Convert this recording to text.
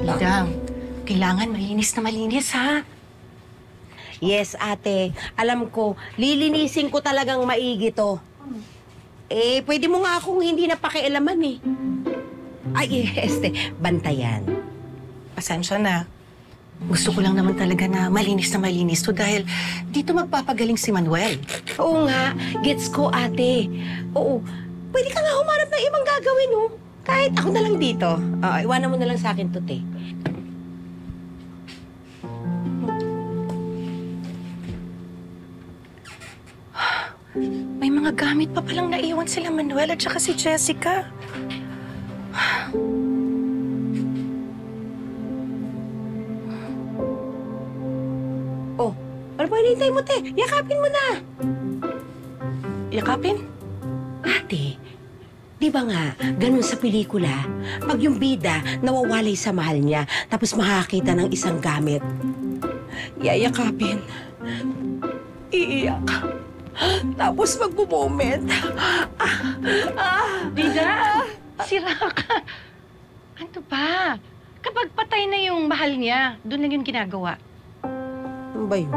Ida, kailangan malinis na malinis, ha? Yes, ate. Alam ko, lilinisin ko talagang maigi to. Eh, pwede mo nga akong hindi napakialaman eh. Ay, bantayan. Pasensya na. Gusto ko lang naman talaga na malinis to dahil dito magpapagaling si Manuel. Oo nga, gets ko, ate. Oo, pwede ka nga humarap ng ibang gagawin, oh. Kahit ako na lang dito. Iwanan mo na lang sa akin to, te. May mga gamit pa palang naiwan sila Manuel at saka si Jessica. Oh, ano pa hinihintay mo, te? Yakapin mo na. Yakapin? Ate, di ba nga, ganun sa pelikula, pag yung bida nawawalay sa mahal niya, tapos makakita ng isang gamit, yayakapin, iiyak, tapos magbumoment. Dida, sira ka. Ano ba? Kapag patay na yung mahal niya, doon lang yung ginagawa. Ano ba yun?